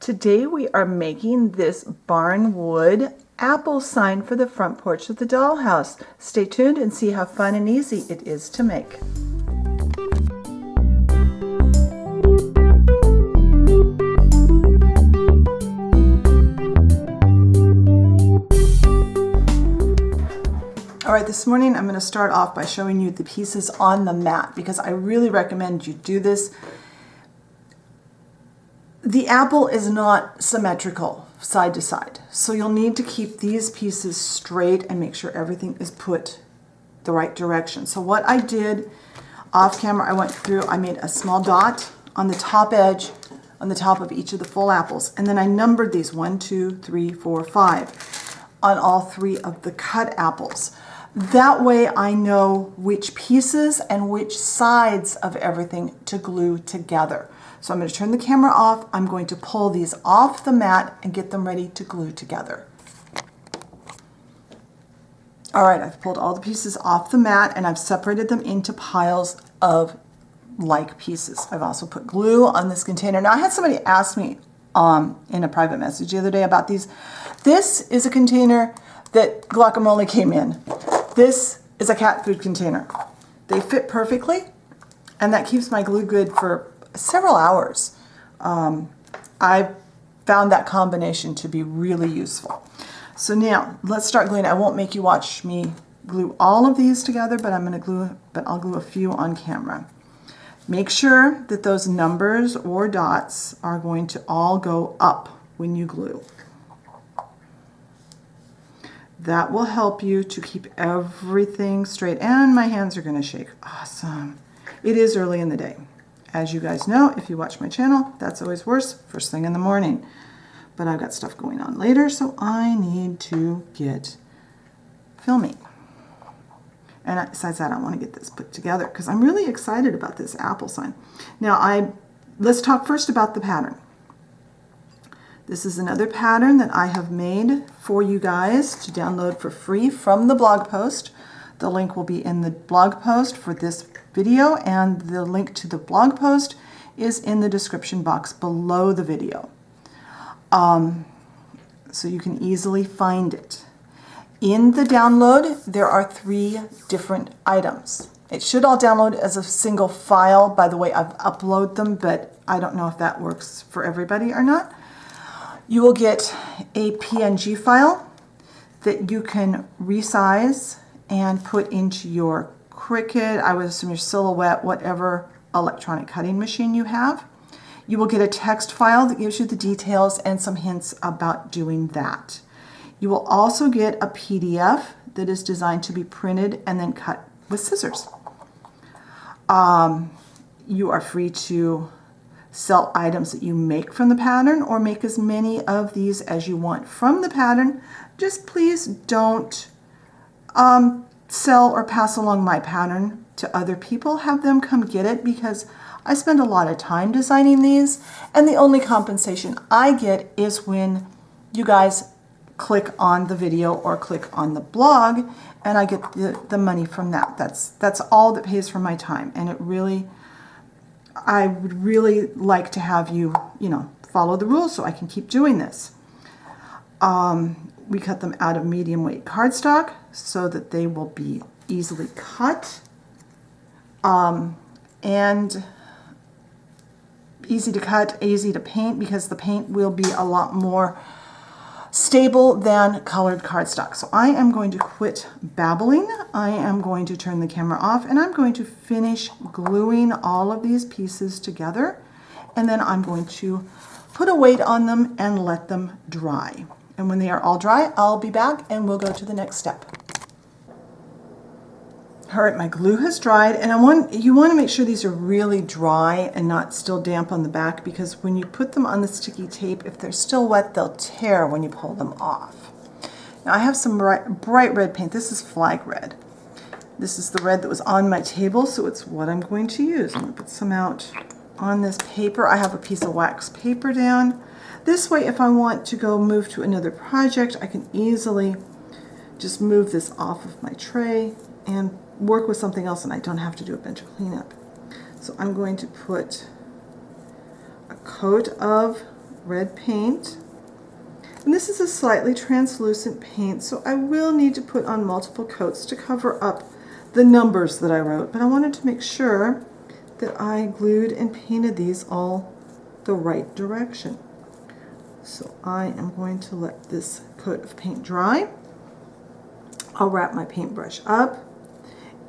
Today we are making this barnwood apple sign for the front porch of the dollhouse. Stay tuned and see how fun and easy it is to make. All right, this morning I'm going to start off by showing you the pieces on the mat because I really recommend you do this. The apple is not symmetrical side to side, so you'll need to keep these pieces straight and make sure everything is put the right direction. So what I did off camera, I went through, I made a small dot on the top edge, on the top of each of the full apples, and then I numbered these 1, 2, 3, 4, 5 on all 3 of the cut apples. That way I know which pieces and which sides of everything to glue together. So I'm going to turn the camera off. I'm going to pull these off the mat and get them ready to glue together. All right, I've pulled all the pieces off the mat and I've separated them into piles of like pieces. I've also put glue on this container. Now I had somebody ask me in a private message the other day about these. This is a container that guacamole came in. This is a cat food container. They fit perfectly and that keeps my glue good for several hours. I found that combination to be really useful. So now let's start gluing. I won't make you watch me glue all of these together, but I'll glue a few on camera. Make sure that those numbers or dots are going to all go up when you glue. That will help you to keep everything straight. And my hands are going to shake. Awesome. It is early in the day. As you guys know, if you watch my channel, that's always worse first thing in the morning. But I've got stuff going on later, so I need to get filming. And besides that, I want to get this put together because I'm really excited about this apple sign. Now, let's talk first about the pattern. This is another pattern that I have made for you guys to download for free from the blog post. The link will be in the blog post for this video, and the link to the blog post is in the description box below the video. So you can easily find it. In the download, there are 3 different items. It should all download as a single file. By the way, I've uploaded them, but I don't know if that works for everybody or not. You will get a PNG file that you can resize and put into your Cricut, I would assume your Silhouette, whatever electronic cutting machine you have. You will get a text file that gives you the details and some hints about doing that. You will also get a PDF that is designed to be printed and then cut with scissors. You are free to sell items that you make from the pattern or make as many of these as you want from the pattern. Just please don't sell or pass along my pattern to other people. Have them come get it because I spend a lot of time designing these and the only compensation I get is when you guys click on the video or click on the blog and I get the money from that. That's all that pays for my time, and I would really like to have you, follow the rules so I can keep doing this. We cut them out of medium weight cardstock so that they will be easily cut and easy to cut, easy to paint because the paint will be a lot more stable than colored cardstock. So I am going to quit babbling. I am going to turn the camera off and I'm going to finish gluing all of these pieces together, and then I'm going to put a weight on them and let them dry. And when they are all dry, I'll be back and we'll go to the next step. All right, my glue has dried, and you want to make sure these are really dry and not still damp on the back, because when you put them on the sticky tape, if they're still wet, they'll tear when you pull them off. Now I have some bright red paint. This is flag red. This is the red that was on my table, so it's what I'm going to use. I'm going to put some out on this paper. I have a piece of wax paper down. This way, if I want to go move to another project, I can easily just move this off of my tray and work with something else, and I don't have to do a bunch of cleanup. So I'm going to put a coat of red paint. And this is a slightly translucent paint, so I will need to put on multiple coats to cover up the numbers that I wrote, but I wanted to make sure that I glued and painted these all the right direction. So I am going to let this coat of paint dry. I'll wrap my paintbrush up,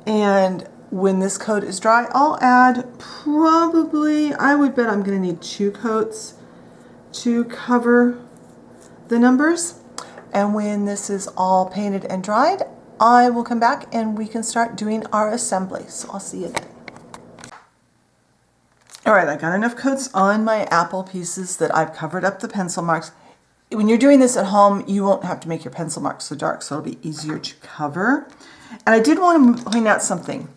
and when this coat is dry, I'll add probably, I would bet I'm going to need 2 coats to cover the numbers. And when this is all painted and dried, I will come back and we can start doing our assembly. So I'll see you then. All right, I got enough coats on my apple pieces that I've covered up the pencil marks. When you're doing this at home, you won't have to make your pencil marks so dark, so it'll be easier to cover. And I did want to point out something.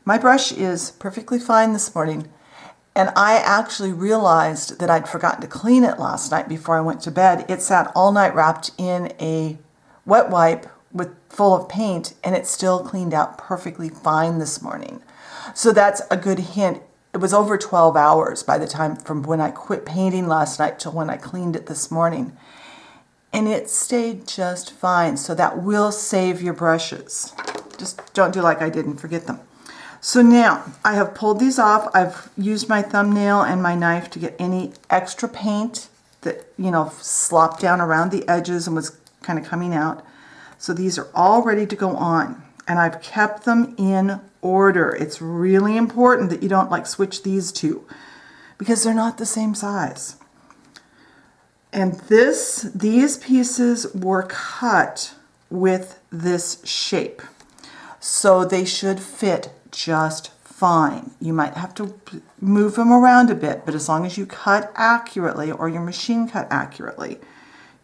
My brush is perfectly fine this morning, and I actually realized that I'd forgotten to clean it last night before I went to bed. It sat all night wrapped in a wet wipe full of paint, and it still cleaned out perfectly fine this morning. So that's a good hint. It was over 12 hours by the time from when I quit painting last night till when I cleaned it this morning. And it stayed just fine. So that will save your brushes. Just don't do like I did and forget them. So now I have pulled these off. I've used my thumbnail and my knife to get any extra paint that, you know, slopped down around the edges and was kind of coming out. So these are all ready to go on. And I've kept them in order. It's really important that you don't like switch these two because they're not the same size. And these pieces were cut with this shape. So they should fit just fine. You might have to move them around a bit, but as long as you cut accurately or your machine cut accurately,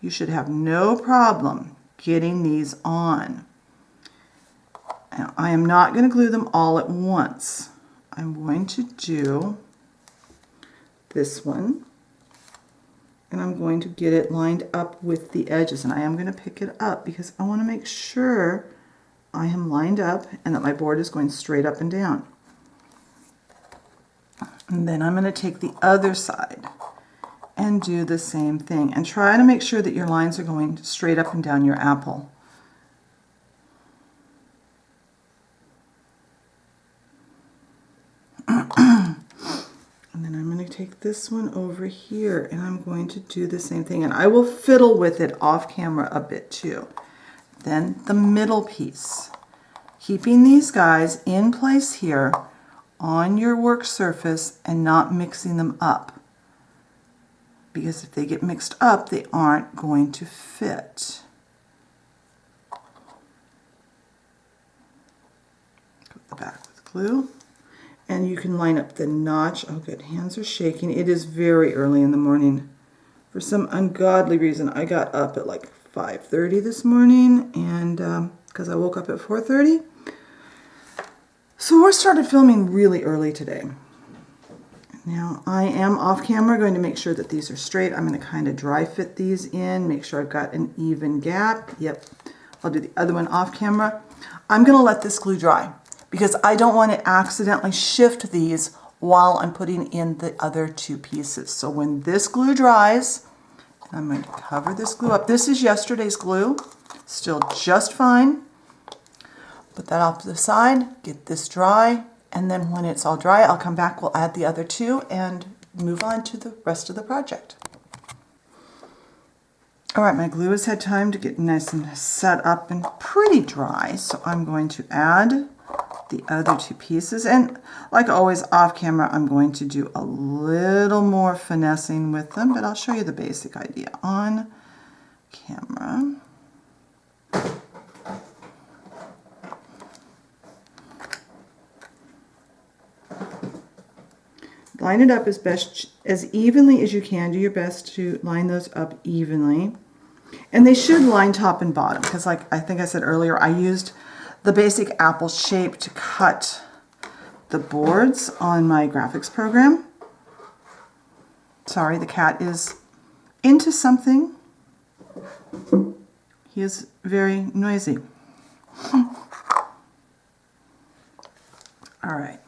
you should have no problem getting these on. Now, I am not going to glue them all at once. I'm going to do this one, and I'm going to get it lined up with the edges, and I am going to pick it up because I want to make sure I am lined up and that my board is going straight up and down. And then I'm going to take the other side and do the same thing, and try to make sure that your lines are going straight up and down your apple. And then I'm going to take this one over here and I'm going to do the same thing, and I will fiddle with it off camera a bit too. Then the middle piece, keeping these guys in place here on your work surface and not mixing them up, because if they get mixed up they aren't going to fit. Put the back with glue. And you can line up the notch. Oh good, hands are shaking. It is very early in the morning. For some ungodly reason, I got up at like 5:30 this morning, and because I woke up at 4:30. So we started filming really early today. Now I am off camera going to make sure that these are straight. I'm going to kind of dry fit these in, make sure I've got an even gap. Yep, I'll do the other one off camera. I'm going to let this glue dry, because I don't want to accidentally shift these while I'm putting in the other two pieces. So when this glue dries, I'm going to cover this glue up. This is yesterday's glue, still just fine. Put that off to the side, get this dry, and then when it's all dry, I'll come back, we'll add the other two and move on to the rest of the project. All right, my glue has had time to get nice and set up and pretty dry, so I'm going to add the other two pieces, and like always off camera I'm going to do a little more finessing with them, but I'll show you the basic idea on camera. Line it up as evenly as you can. Do your best to line those up evenly, and they should line top and bottom, because like I think I said earlier, I used the basic apple shape to cut the boards on my graphics program. Sorry, the cat is into something. He is very noisy. All right.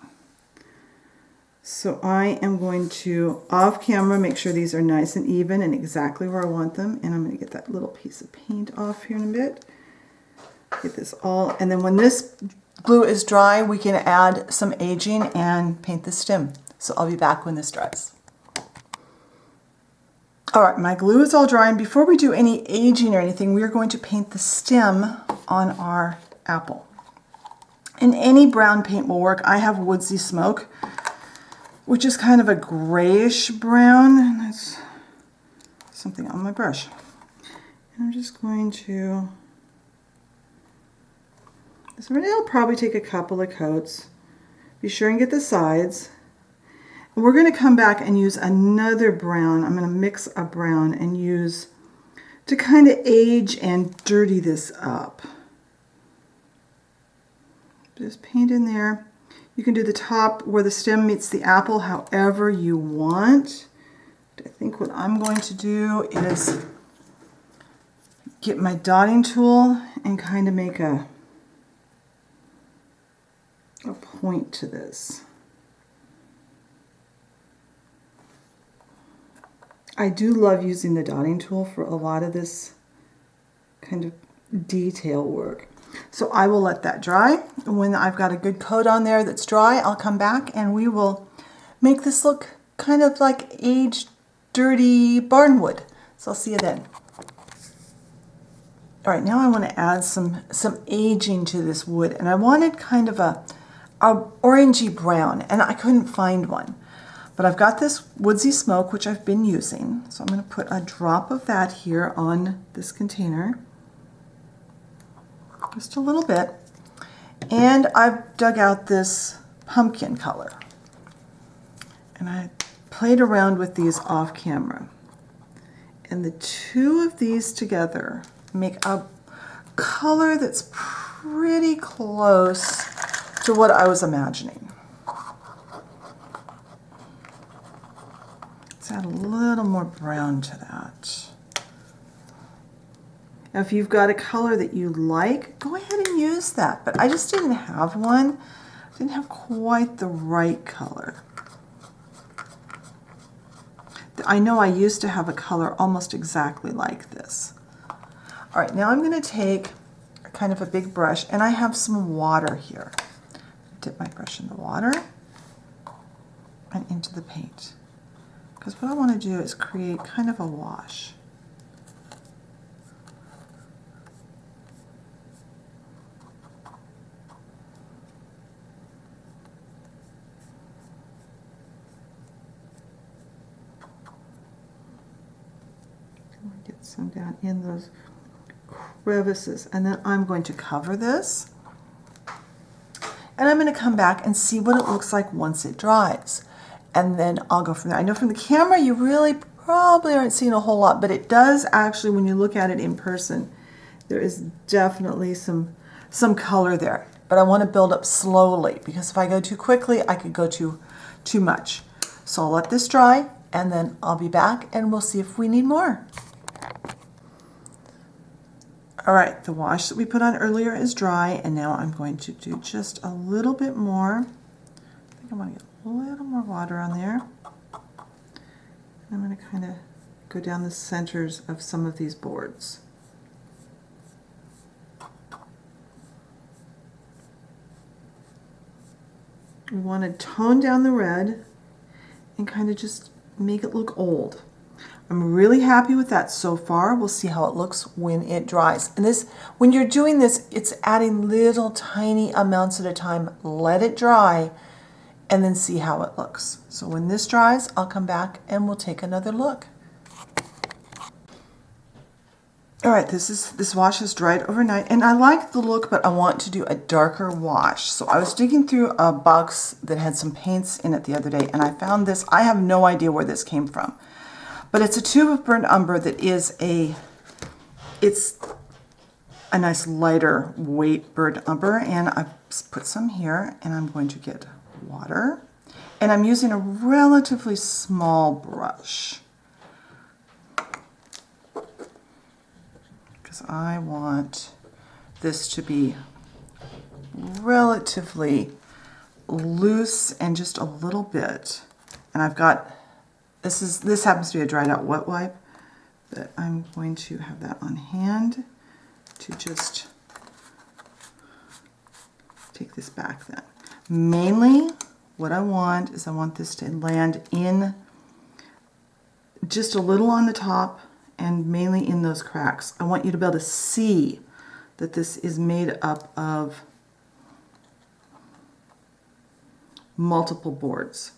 So So I am going to, off camera, make sure these are nice and even and exactly where I want them. And I'm going to get that little piece of paint off here in a bit. Get this all, and then when this glue is dry, we can add some aging and paint the stem. So I'll be back when this dries. All right, my glue is all dry, and before we do any aging or anything, we are going to paint the stem on our apple. And any brown paint will work. I have Woodsy Smoke, which is kind of a grayish brown, and that's something on my brush. And I'm just going to, it'll probably take a couple of coats. Be sure and get the sides. And we're going to come back and use another brown. I'm going to mix a brown and use to kind of age and dirty this up. Just paint in there. You can do the top where the stem meets the apple however you want. I think what I'm going to do is get my dotting tool and kind of make a point to this. I do love using the dotting tool for a lot of this kind of detail work. So I will let that dry. When I've got a good coat on there that's dry, I'll come back and we will make this look kind of like aged, dirty barnwood. So I'll see you then. All right, now I want to add some aging to this wood, and I wanted kind of a orangey brown, and I couldn't find one. But I've got this Woodsy Smoke, which I've been using. So I'm going to put a drop of that here on this container. Just a little bit. And I've dug out this pumpkin color. And I played around with these off camera. And the two of these together make a color that's pretty close to what I was imagining. Let's add a little more brown to that. Now, if you've got a color that you like, go ahead and use that. But I just didn't have one. I didn't have quite the right color. I know I used to have a color almost exactly like this. All right, now I'm going to take kind of a big brush, and I have some water here. Dip my brush in the water and into the paint. Because what I want to do is create kind of a wash. Get some down in those crevices, and then I'm going to cover this, and I'm going to come back and see what it looks like once it dries, and then I'll go from there. I know from the camera you really probably aren't seeing a whole lot, but it does actually, when you look at it in person, there is definitely some color there. But I want to build up slowly, because if I go too quickly I could go too much. So I'll let this dry, and then I'll be back and we'll see if we need more. All right, the wash that we put on earlier is dry, and now I'm going to do just a little bit more. I think I want to get a little more water on there. I'm going to kind of go down the centers of some of these boards. We want to tone down the red and kind of just make it look old. I'm really happy with that so far. We'll see how it looks when it dries. And this, when you're doing this, it's adding little tiny amounts at a time. Let it dry and then see how it looks. So when this dries, I'll come back and we'll take another look. All right, this wash has dried overnight, and I like the look, but I want to do a darker wash. So I was digging through a box that had some paints in it the other day, and I found this. I have no idea where this came from. But it's a tube of burnt umber that is it's a nice lighter weight burnt umber, and I've put some here, and I'm going to get water, and I'm using a relatively small brush because I want this to be relatively loose and just a little bit And I've got, this happens to be a dried out wet wipe, but I'm going to have that on hand to just take this back then. Mainly what I want is I want this to land in just a little on the top and mainly in those cracks. I want you to be able to see that this is made up of multiple boards.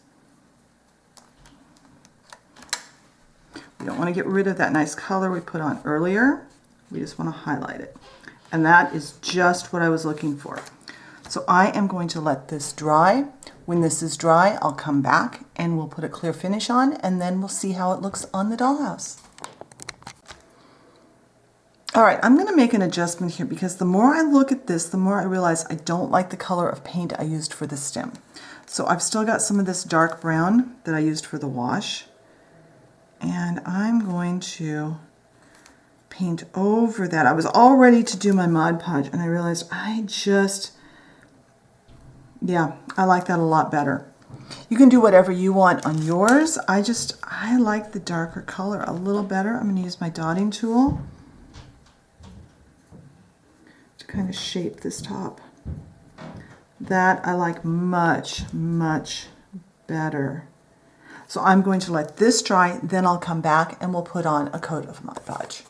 We don't want to get rid of that nice color we put on earlier. We just want to highlight it. And that is just what I was looking for. So I am going to let this dry. When this is dry, I'll come back and we'll put a clear finish on, and then we'll see how it looks on the dollhouse. All right, I'm going to make an adjustment here because the more I look at this, the more I realize I don't like the color of paint I used for the stem. So I've still got some of this dark brown that I used for the wash, and I'm going to paint over that. I was all ready to do my Mod Podge, and I realized yeah, I like that a lot better. You can do whatever you want on yours. I like the darker color a little better. I'm going to use my dotting tool to kind of shape this top. That I like much, much better. So I'm going to let this dry, then I'll come back and we'll put on a coat of Mod Podge.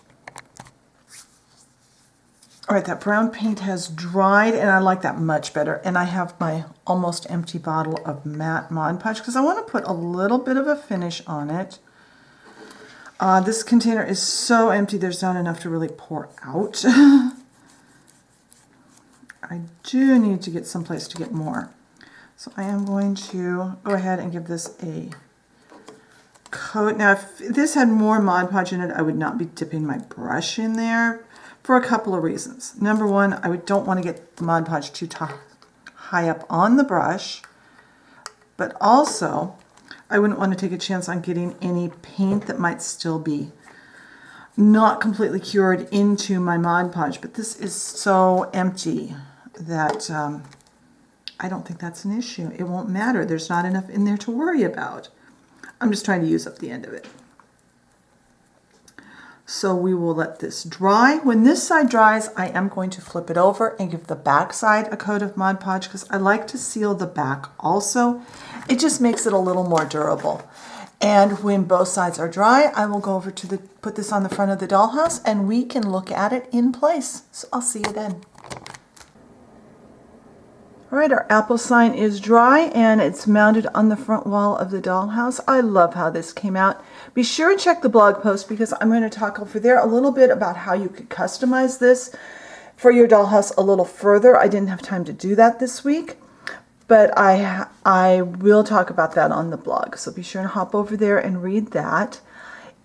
All right, that brown paint has dried and I like that much better. And I have my almost empty bottle of matte Mod Podge because I want to put a little bit of a finish on it. This container is so empty, there's not enough to really pour out. I do need to get someplace to get more. So I am going to go ahead and give this a coat. Now, if this had more Mod Podge in it, I would not be dipping my brush in there for a couple of reasons. Number one, I don't want to get the Mod Podge too high up on the brush, but also I wouldn't want to take a chance on getting any paint that might still be not completely cured into my Mod Podge. But this is so empty that I don't think that's an issue. It won't matter. There's not enough in there to worry about. I'm just trying to use up the end of it. So we will let this dry. When this side dries, I am going to flip it over and give the back side a coat of Mod Podge because I like to seal the back also. It just makes it a little more durable. And when both sides are dry, I will go over to put this on the front of the dollhouse and we can look at it in place. So I'll see you then. All right, our apple sign is dry and it's mounted on the front wall of the dollhouse. I love how this came out. Be sure and check the blog post because I'm going to talk over there a little bit about how you could customize this for your dollhouse a little further. I didn't have time to do that this week, but I will talk about that on the blog. So be sure and hop over there and read that.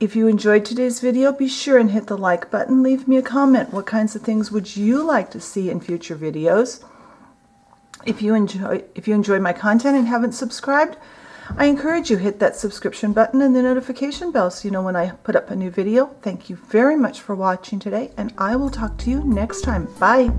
If you enjoyed today's video, be sure and hit the like button. Leave me a comment. What kinds of things would you like to see in future videos? If you enjoy my content and haven't subscribed, I encourage you hit that subscription button and the notification bell so you know when I put up a new video. Thank you very much for watching today, and I will talk to you next time. Bye.